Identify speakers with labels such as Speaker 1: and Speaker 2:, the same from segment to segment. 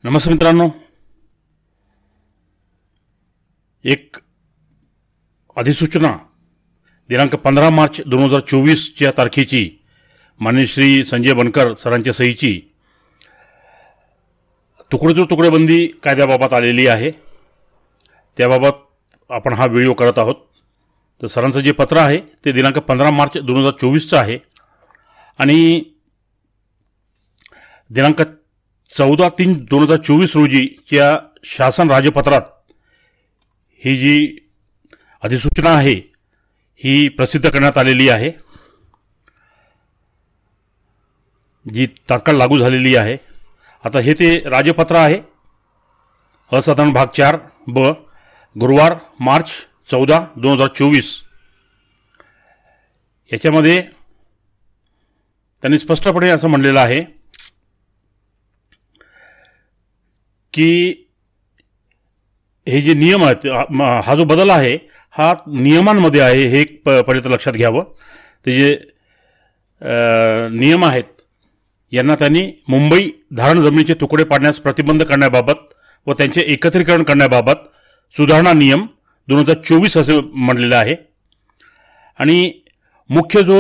Speaker 1: नमस्कार मित्रांनो, एक अधिसूचना दिनांक 15 मार्च 2024 तारखेची माननीय श्री संजय बनकर सरांच्या सहीची तुकडेबंदी कायद्याबाबत आलेली आहे. त्याबाबत आपण हा व्हिडिओ करत आहोत. तर सरांचं जे पत्र आहे ते दिनांक 15 मार्च 2024 आहे आणि दिनांक 14/3/2024 रोजीच्या शासन राजपत्रात ही जी अधिसूचना आहे ही प्रसिद्ध करण्यात आलेली आहे, जी तात्काळ लागू झालेली आहे. आता हे ते राजपत्र आहे. असाधारण भाग 4 ब गुरुवार मार्च 14, 2024. याच्यामध्ये त्यांनी स्पष्टपणे असं म्हणलेलं आहे की हे जे नियम आहेत, हा जो बदल आहे हा नियमांमध्ये आहे. हे एक पहिले तर लक्षात घ्यावं. ते जे नियम आहेत यांना त्यांनी मुंबई धारण जमिनीचे तुकडे पाडण्यास प्रतिबंध करण्याबाबत व त्यांचे एकत्रीकरण करण्याबाबत सुधारणा नियम 2024 असे म्हणलेलं आहे. आणि मुख्य जो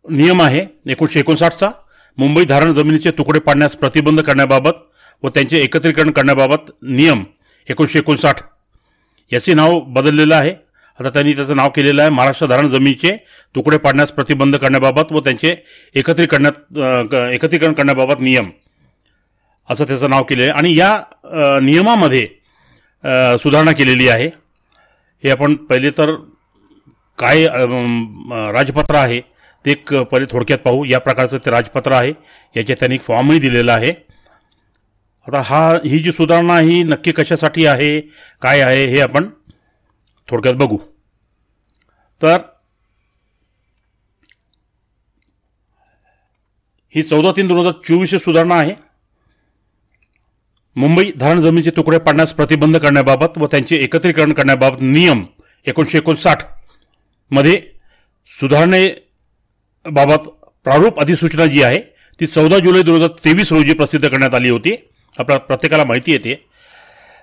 Speaker 1: नियम आहे 1959चा, मुंबई धारण जमिनीचे तुकडे पाडण्यास प्रतिबंध करण्याबाबत व त्यांचे एकत्रीकरण करण्याबाबत नियम 1959, याचे नाव बदललेलं आहे. आता त्यांनी त्याचं नाव केलेलं आहे महाराष्ट्र धारण जमिनीचे तुकडे पाडण्यास प्रतिबंध करण्याबाबत व त्यांचे एकत्रीकरण करण्याबाबत नियम, असं त्याचं नाव केलं आहे. आणि या नियमामध्ये सुधारणा केलेली आहे. हे आपण पहिले तर काय राजपत्र आहे ते एक पहिले थोडक्यात पाहू. या प्रकारचं ते राजपत्र आहे. याच्यात त्यांनी एक फॉर्मही दिलेला आहे. आता ही जी सुधारणा ही नक्की कशासाठी आहे, काय आहे, हे आपण थोडक्यात बघू. तर ही 14/3/2024 सुधारणा आहे. मुंबई धारण जमिनीचे तुकडे पाडण्यास प्रतिबंध करण्याबाबत व त्यांचे एकत्रीकरण करण्याबाबत नियम 1959 मध्ये सुधारणेबाबत प्रारूप अधिसूचना जी आहे ती 14 जुलै 2023 रोजी प्रसिद्ध करण्यात आली होती. आपल्या प्रत्येकाला माहिती येते.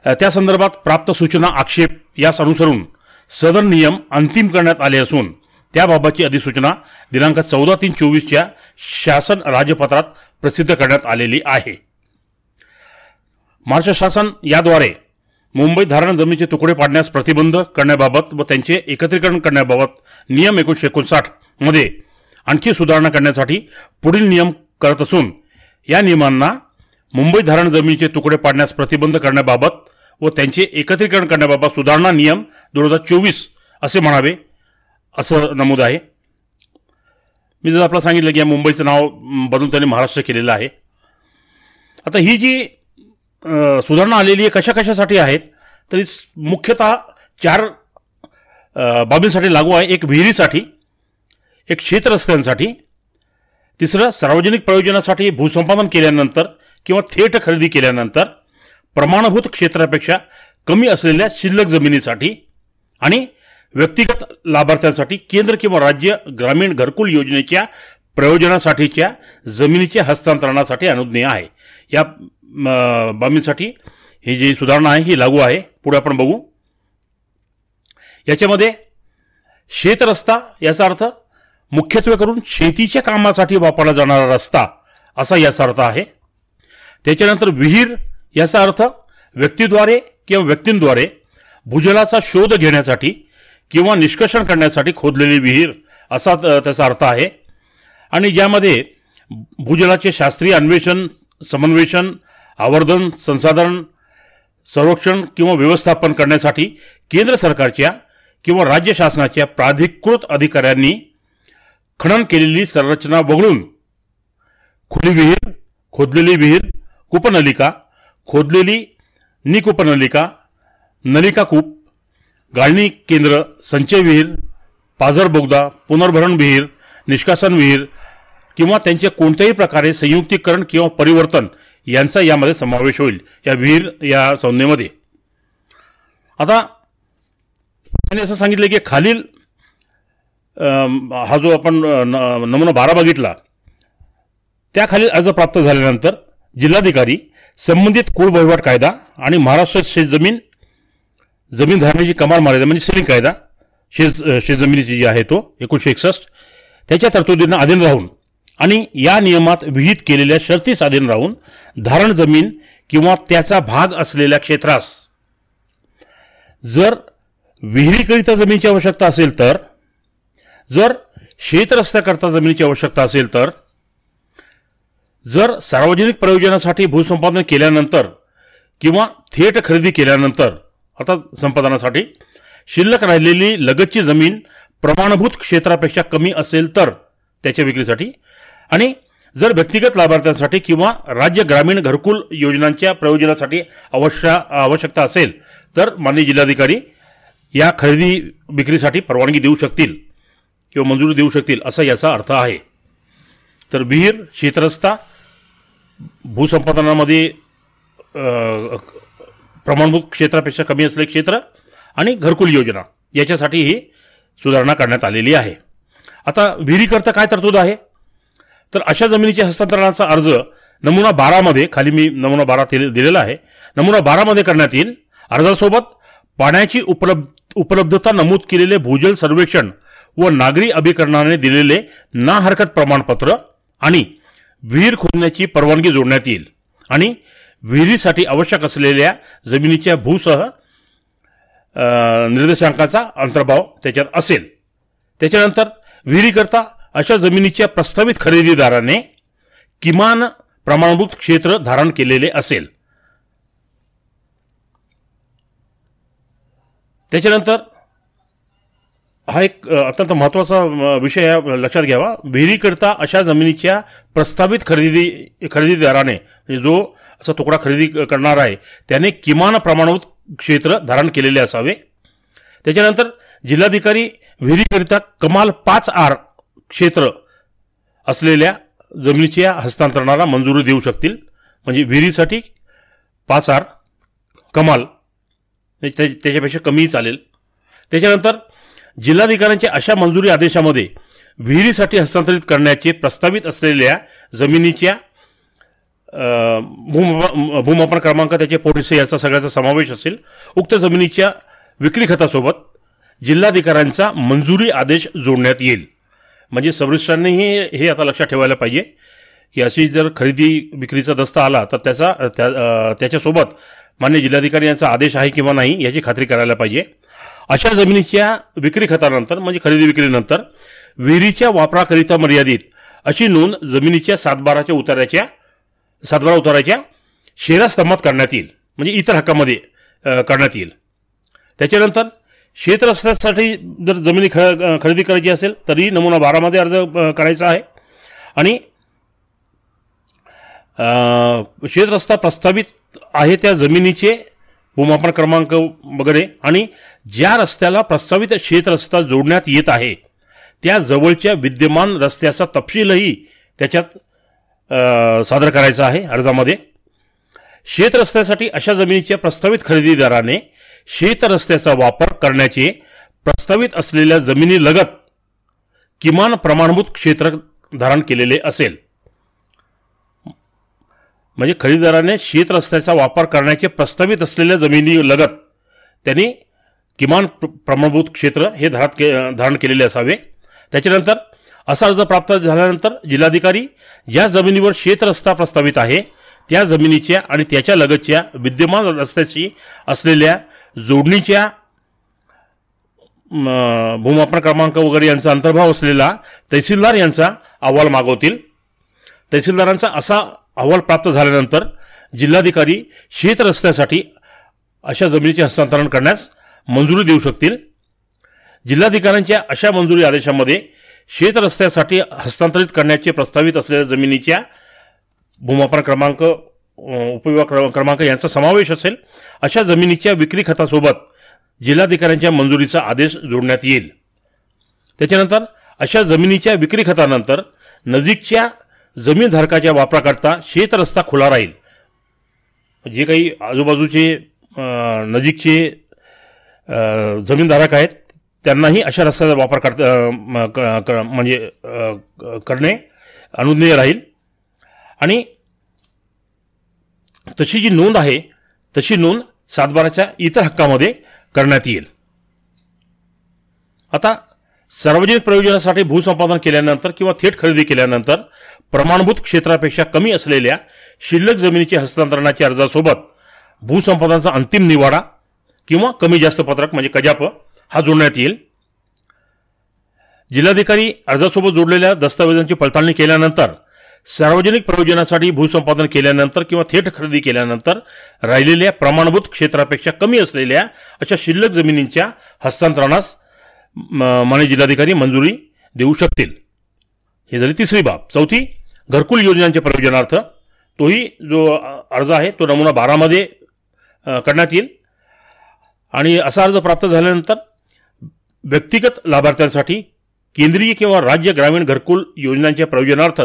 Speaker 1: त्या संदर्भात प्राप्त सूचना आक्षेप यास अनुसरून सदर नियम अंतिम करण्यात आले असून त्याबाबतची अधिसूचना दिनांक 14/3/24 शासन राजपत्रात प्रसिद्ध करण्यात आलेली आहे. महाराष्ट्र शासन याद्वारे मुंबई धारण जमिनीचे तुकडे पाडण्यास प्रतिबंध करण्याबाबत व त्यांचे एकत्रीकरण करण्याबाबत नियम 1959 मध्ये आणखी सुधारणा करण्यासाठी पुढील नियम करत असून या नियमांना मुंबई धारण जमिनीचे तुकडे पाडण्यास प्रतिबंध करण्याबाबत व त्यांचे एकत्रीकरण करण्याबाबत सुधारणा नियम 2024 असे म्हणावे, असं नमूद आहे. मी जर आपलं सांगितलं की या मुंबईचं नाव बदलून त्यांनी महाराष्ट्र केलेलं आहे. आता ही जी सुधारणा आलेली आहे कशासाठी आहेत, तरी मुख्यतः 4 बाबींसाठी लागू आहे. एक विहिरीसाठी, एक शेतरस्त्यांसाठी, तिसरं सार्वजनिक प्रयोजनासाठी भूसंपादन केल्यानंतर किंवा थेट खरेदी केल्यानंतर प्रमाणभूत क्षेत्रापेक्षा कमी असलेल्या शिल्लक जमिनीसाठी आणि व्यक्तिगत लाभार्थ्यांसाठी केंद्र किंवा राज्य ग्रामीण घरकुल योजनेच्या प्रयोजनासाठीच्या जमिनीच्या हस्तांतरणासाठी अनुज्ञेय आहे. या बाबींसाठी ही जी सुधारणा आहे ही लागू आहे. पुढे आपण बघू. याच्यामध्ये शेतरस्ता याचा अर्थ मुख्यत्वे करून शेतीच्या कामासाठी वापरला जाणारा रस्ता असा याचा अर्थ आहे. त्याच्यानंतर विहीर याचा अर्थ व्यक्तीद्वारे किंवा व्यक्तींद्वारे भूजलाचा शोध घेण्यासाठी किंवा निष्कर्षण करण्यासाठी खोदलेली विहीर असा त्याचा अर्थ आहे. आणि ज्यामध्ये भूजलाचे शास्त्रीय अन्वेषण, समन्वेषण, आवर्धन, संसाधन, संरक्षण किंवा व्यवस्थापन करण्यासाठी केंद्र सरकारच्या किंवा राज्य शासनाच्या प्राधिकृत अधिकाऱ्यांनी खनन केलेली संरचना वगळून खुली विहीर, खोदलेली विहीर, कूपनलिका, खोदलेली निकूपनलिका, नलिका कूप, गाळणी केंद्र, संचय विहीर, पाझर बोगदा, पुनर्भरण विहीर, निष्कासन विहीर किंवा त्यांचे कोणत्याही प्रकारे संयुक्तीकरण किंवा परिवर्तन यांचा यामध्ये समावेश होईल या विहीर या संज्ञेमध्ये. आता त्यांनी असं सांगितलं की खालील हा जो आपण नमुना 12 बघितला त्याखाली अर्ज प्राप्त झाल्यानंतर जिल्हाधिकारी संबंधित कुळ वहिवाट कायदा आणि महाराष्ट्र जमीन धारणाची कमाल मर्यादा म्हणजे सेलिंग कायदा शेतजमिनीची जी आहे तो 1961 त्याच्या तरतुदींना अधीन राहून आणि या नियमात विहित केलेल्या शर्तीस अधीन राहून धारण जमीन किंवा त्याचा भाग असलेल्या क्षेत्रास जर विहिरीकरिता जमिनीची आवश्यकता असेल तर, जर शेतरस्त्याकरता जमिनीची आवश्यकता असेल तर, जर सार्वजनिक प्रयोजनासाठी भूसंपादन केल्यानंतर किंवा थेट खरेदी केल्यानंतर अर्थात संपादनासाठी शिल्लक राहिलेली लगतची जमीन प्रमाणभूत क्षेत्रापेक्षा कमी असेल तर त्याच्या विक्रीसाठी, आणि जर व्यक्तिगत लाभार्थ्यांसाठी किंवा राज्य ग्रामीण घरकुल योजनांच्या प्रयोजनासाठी आवश्यकता असेल तर माननीय जिल्हाधिकारी या खरेदी विक्रीसाठी परवानगी देऊ शकतील किंवा मंजुरी देऊ शकतील असा याचा अर्थ आहे. तर विहीर, शेतरस्ता, भूसंपादनामध्ये प्रमाणभूत क्षेत्रापेक्षा कमी असलेले क्षेत्र आणि घरकुल योजना याच्यासाठी ही सुधारणा करण्यात आलेली आहे. आता विहिरीकरता काय तरतूद आहे तर अशा जमिनीच्या हस्तांतरणाचा अर्ज नमुना 12 मध्ये, खाली मी नमुना 12 दिलेला आहे, नमुना 12 मध्ये करण्यात येईल. अर्जासोबत पाण्याची उपलब्धता नमूद केलेले भूजल सर्वेक्षण व नागरी अभिकरणाने दिलेले ना हरकत प्रमाणपत्र आणि विहीर खोदण्याची परवानगी जोडण्यात येईल आणि विहिरीसाठी आवश्यक असलेल्या जमिनीच्या भूसह निर्देशांकाचा अंतर्भाव त्याच्यात असेल. त्याच्यानंतर विहिरीकरता अशा जमिनीच्या प्रस्तावित खरेदीदाराने किमान प्रमाणभूत क्षेत्र धारण केलेले असेल. त्याच्यानंतर हा एक अत्यंत महत्त्वाचा विषय लक्षात घ्यावा. विहिरीकरता अशा जमिनीच्या प्रस्तावित खरेदीदाराने जो असा तुकडा खरेदी करणार आहे त्याने किमान प्रमाणभूत क्षेत्र धारण केलेले असावे. त्याच्यानंतर जिल्हाधिकारी विहिरीकरिता कमाल 5 आर क्षेत्र असलेल्या जमिनीच्या हस्तांतरणाला मंजुरी देऊ शकतील. म्हणजे विहिरीसाठी 5 आर कमाल, त्याच्यापेक्षा कमीही चालेल. त्याच्यानंतर जिल्हाधिकाऱ्यांच्या अशा मंजुरी आदेशामध्ये विहिरीसाठी हस्तांतरित करण्याचे प्रस्तावित असलेल्या जमिनीच्या भूमापन क्रमांक, त्याचे पोटहिस्से याचा सगळ्याचा समावेश असेल. उक्त जमिनीच्या विक्री खतासोबत जिल्हाधिकाऱ्यांचा मंजुरी आदेश जोडण्यात येईल. म्हणजे सबरिस्ट्रांनीही हे आता लक्षात ठेवायला पाहिजे की अशी जर खरेदी विक्रीचा दस्ता आला तर त्याच्यासोबत मान्य जिल्हाधिकारी यांचा आदेश आहे किंवा नाही याची खात्री करायला पाहिजे. अशा जमिनीच्या विक्री खतानंतर म्हणजे खरेदी विक्रीनंतर विहिरीच्या वापराकरिता मर्यादित अशी नोंद जमिनीच्या सातबारा उताराच्या शेरा स्तंभात करण्यात येईल, म्हणजे इतर हक्कामध्ये करण्यात येईल. त्याच्यानंतर शेतरस्त्यासाठी जर जमिनी खरेदी करायची असेल तरी नमुना 12 मध्ये अर्ज करायचा आहे आणि शेतरस्ता प्रस्तावित आहे त्या जमिनीचे भूमापन क्रमांक वगैरे आणि ज्या रस्त्याला प्रस्तावित शेतरस्ता जोडण्यात येत आहे त्या जवळच्या विद्यमान रस्त्याचा तपशीलही त्याच्यात सादर करायचा आहे अर्जामध्ये. शेतरस्त्यासाठी अशा जमिनीच्या प्रस्तावित खरेदीदाराने शेतरस्त्याचा वापर करण्याचे प्रस्तावित असलेल्या जमिनीलगत किमान प्रमाणभूत क्षेत्र धारण केलेले असेल. म्हणजे खरेदीदाराने शेतरस्त्याचा वापर करण्याचे प्रस्तावित असलेल्या जमिनीलगत त्यांनी किमान प्रमाणभूत क्षेत्र हे धारण केलेले असावे. त्याच्यानंतर असा अर्ज प्राप्त झाल्यानंतर जिल्हाधिकारी ज्या जमिनीवर शेतरस्ता प्रस्तावित आहे त्या जमिनीच्या आणि त्याच्या लगतच्या विद्यमान रस्त्याशी असलेल्या जोडणीच्या भूमापन क्रमांक वगैरे यांचा अंतर्भाव असलेला तहसीलदार यांचा अहवाल मागवतील. तहसीलदारांचा असा अहवाल प्राप्त झाल्यानंतर जिल्हाधिकारी शेतरस्त्यासाठी अशा जमिनीचे हस्तांतरण करण्यास मंजुरी देऊ शकतील. जिल्हाधिकाऱ्यांच्या अशा मंजुरी आदेशामध्ये शेतरस्त्यासाठी हस्तांतरित करण्याचे प्रस्तावित असलेल्या जमिनीच्या भूमापन क्रमांक, उपविभाग क्रमांक यांचा समावेश असेल. अशा जमिनीच्या विक्री खतासोबत जिल्हाधिकाऱ्यांच्या मंजुरीचा आदेश जोडण्यात येईल. त्याच्यानंतर अशा जमिनीच्या विक्री खतानंतर नजीकच्या जमीनधारकाच्या वापराकरता शेतरस्ता खुला राहील. जे काही आजूबाजूचे नजीकचे जमीनधारक आहेत त्यांनाही अशा रस्त्याचा वापर करणे अनुज्ञेय राहील. आणि तशी जी नोंद आहे तशी नोंद 7/12च्या इतर हक्कामध्ये करण्यात येईल. आता सार्वजनिक प्रयोजनासाठी भूसंपादन केल्यानंतर किंवा थेट खरेदी केल्यानंतर प्रमाणभूत क्षेत्रापेक्षा कमी असलेल्या शिल्लक जमिनीच्या हस्तांतरणाच्या अर्जासोबत भूसंपादनाचा अंतिम निवाडा किंवा कमी जास्त पत्रक म्हणजे कजाप हा जोडण्यात येईल. जिल्हाधिकारी अर्जासोबत जोडलेल्या दस्तावेजांची पडताळणी केल्यानंतर सार्वजनिक प्रयोजनासाठी भूसंपादन केल्यानंतर किंवा थेट खरेदी केल्यानंतर राहिलेल्या प्रमाणभूत क्षेत्रापेक्षा कमी असलेल्या अशा शिल्लक जमिनींच्या हस्तांतरणास माननीय जिल्हाधिकारी मंजुरी देऊ शकतील. ही झाली तिसरी बाब. चौथी, घरकुल योजनांच्या प्रयोजनार्थ तोही जो अर्ज आहे तो नमुना 12 मध्ये करण्यात येईल. आणि असा अर्ज प्राप्त झाल्यानंतर व्यक्तिगत लाभार्थ्यांसाठी केंद्रीय किंवा राज्य ग्रामीण घरकुल योजनांच्या प्रयोजनार्थ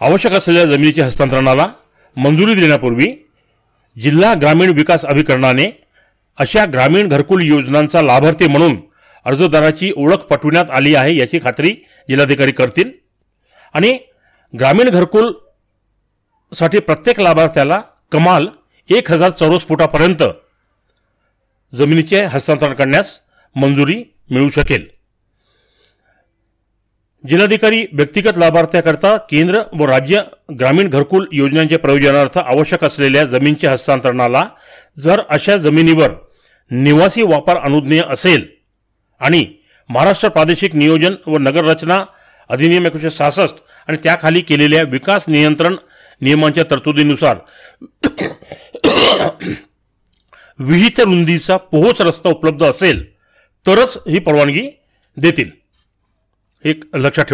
Speaker 1: आवश्यक असलेल्या जमिनीच्या हस्तांतरणाला मंजुरी देण्यापूर्वी जिल्हा ग्रामीण विकास अभिकरणाने अशा ग्रामीण घरकुल योजनांचा लाभार्थी म्हणून अर्जदाराची ओळख पटविण्यात आली आहे याची खात्री जिल्हाधिकारी करतील. आणि ग्रामीण घरकुल साठी प्रत्येक लाभार्थ्याला कमाल 1000 चौरस फुटापर्यंत जमिनीचे हस्तांतरण करण्यास मंजुरी मिळू शकेल. जिल्हाधिकारी व्यक्तिगत लाभार्थ्याकरता केंद्र व राज्य ग्रामीण घरकुल योजनांच्या प्रयोजनार्थ आवश्यक असलेल्या जमिनीच्या हस्तांतरणाला जर अशा जमिनीवर निवासी वापर अनुज्ञेय असेल आणि महाराष्ट्र प्रादेशिक नियोजन व नगररचना अधिनियम 1966 आणि त्याखाली केलेल्या विकास नियंत्रण नियमांच्या तरतुदीनुसार विहित रुंदीचा पोहोच रस्ता उपलब्ध असेल तरच ही परवानगी देतील. एक लक्षात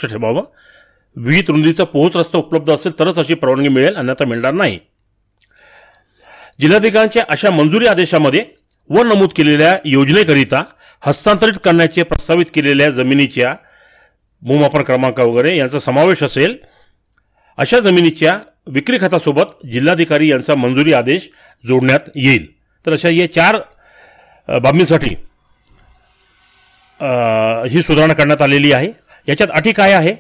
Speaker 1: ठेवावं. विहित रुंदीचा पोहोच रस्ता उपलब्ध असेल तरच अशी परवानगी मिळेल, अन्यथा मिळणार नाही. जिल्हाधिकाऱ्यांच्या अशा मंजुरी आदेशामध्ये वर नमूद केलेल्या योजनेकरिता हस्तांतरित करण्याचे प्रस्तावित केलेल्या जमिनीच्या भूमापन क्रमांक वगैरे यांचा समावेश असेल. अशा जमिनीच्या विक्री खतासोबत जिल्हाधिकारी यांचा मंजुरी आदेश जोडण्यात येईल. तर अशा या 4 बाबींसाठी ही सुधारणा करण्यात आलेली आहे. याच्यात अटी काय आहे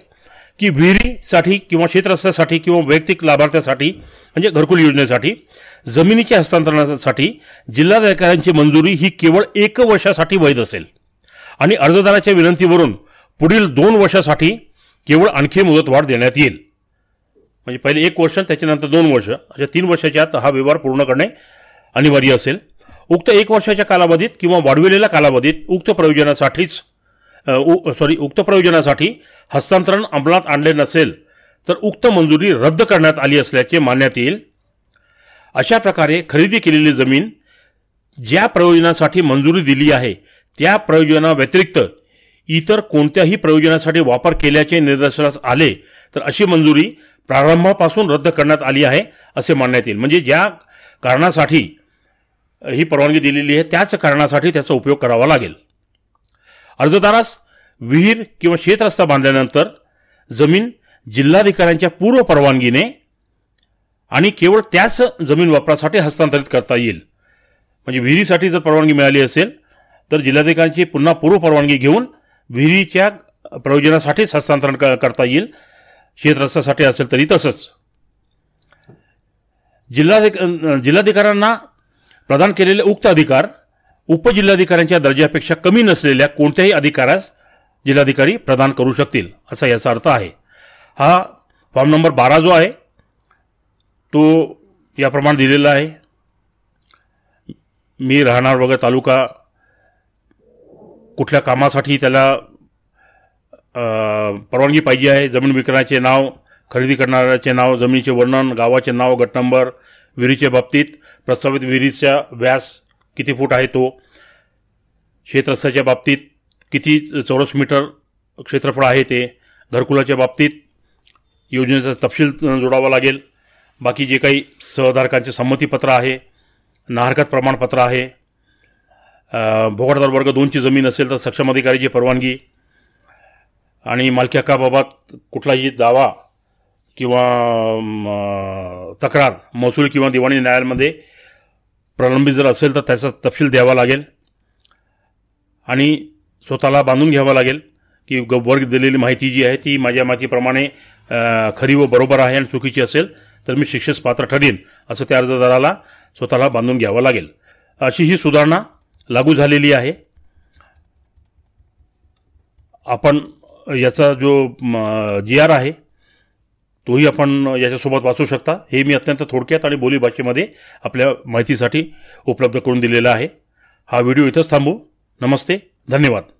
Speaker 1: की विहिरीसाठी किंवा शेतरस्त्यासाठी किंवा वैयक्तिक लाभार्थ्यासाठी म्हणजे घरकुल योजनेसाठी जमिनीच्या हस्तांतरणासाठी जिल्हाधिकाऱ्यांची मंजुरी ही केवळ 1 वर्षासाठी वैध असेल आणि अर्जदाराच्या विनंतीवरून पुढील 2 वर्षासाठी केवळ आणखी मुदतवाढ देण्यात येईल. म्हणजे पहिले 1 वर्ष त्याच्यानंतर 2 वर्ष अशा 3 वर्षाच्या आत हा व्यवहार पूर्ण करणे अनिवार्य असेल. उक्त 1 वर्षाच्या कालावधीत किंवा वाढविलेल्या कालावधीत उक्त प्रयोजनासाठी हस्तांतरण अंमलात आणले नसेल तर उक्त मंजुरी रद्द करण्यात आली असल्याचे मानण्यात येईल. अशा प्रकारे खरेदी केलेली जमीन ज्या प्रयोजनासाठी मंजुरी दिली आहे त्या प्रयोजनाव्यतिरिक्त इतर कोणत्याही प्रयोजनासाठी वापर केल्याचे निदर्शनास आले तर अशी मंजुरी प्रारंभापासून रद्द करण्यात आली आहे असे मानण्यात येईल. म्हणजे ज्या कारणासाठी ही परवानगी दिलेली आहे त्याच कारणासाठी त्याचा उपयोग करावा लागेल. अर्जदारास विहीर किंवा शेतरस्ता बांधल्यानंतर जमीन जिल्हाधिकाऱ्यांच्या पूर्व परवानगीने आणि केवळ त्याच जमीन वापरासाठी हस्तांतरित करता येईल. म्हणजे विहिरीसाठी जर परवानगी मिळाली असेल तर जिल्हाधिकाऱ्यांची पुन्हा पूर्व परवानगी घेऊन विहिरीच्या प्रयोजनासाठीच हस्तांतरण करता येईल. शेतरस्त्यासाठी असेल तरी तसंच. जिल्हाधिकाऱ्यांना प्रदान केलेले उक्त अधिकार उपजिल्हाधिकाऱ्यांच्या दर्जापेक्षा कमी नसलेल्या कोणत्याही अधिकाऱ्यास जिल्हाधिकारी प्रदान करू शकतील असा याचा अर्थ आहे. हा फॉर्म नंबर 12 जो आहे तो याप्रमाणे दिलेला आहे. मी राहणार वगैरे तालुका कुठल्या कामासाठी त्याला परवानगी पाहिजे आहे, जमीन विकण्याचे नाव, खरेदी करणाऱ्याचे नाव, जमिनीचे वर्णन, गावाचे नाव, गट नंबर, विहिरीच्या बाबतीत प्रस्तावित विहिरीचा व्यास किती फूट आहे तो, शेतरस्त्याच्या बाबतीत किती चौरस मीटर क्षेत्रफळ आहे ते, घरकुलाच्या बाबतीत योजनेचा तपशील जोडावा लागेल. बाकी जे काही सहधारकांचे संमतीपत्र आहे, नाहरकत प्रमाणपत्र आहे, भोगटदार वर्ग 2ची जमीन असेल तर सक्षम अधिकारीची परवानगी आणि मालकी हक्काबाबत कुठलाही दावा किंवा तक्रार महसूल किंवा दिवाणी न्यायालयामध्ये प्रलंबित जर असेल तर त्याचा तपशील द्यावा लागेल आणि स्वतःला बांधून घ्यावा लागेल की वर दिलेली माहिती जी आहे ती माझ्या माहितीप्रमाणे खरी व बरोबर आहे आणि चुकीची असेल तर मी शिक्षेस पात्र ठरेन असं त्या अर्जदाराला स्वतःला बांधून घ्यावं लागेल. अशी ही सुधारणा लागू झालेली आहे. आपण याचा जो GR आहे तोही आपण याच्यासोबत वाचू शकता. हे मी अत्यंत थोडक्यात आणि बोलीभाषेमध्ये आपल्या माहितीसाठी उपलब्ध करून दिलेला आहे. हा व्हिडिओ इथंच थांबू. नमस्ते, धन्यवाद.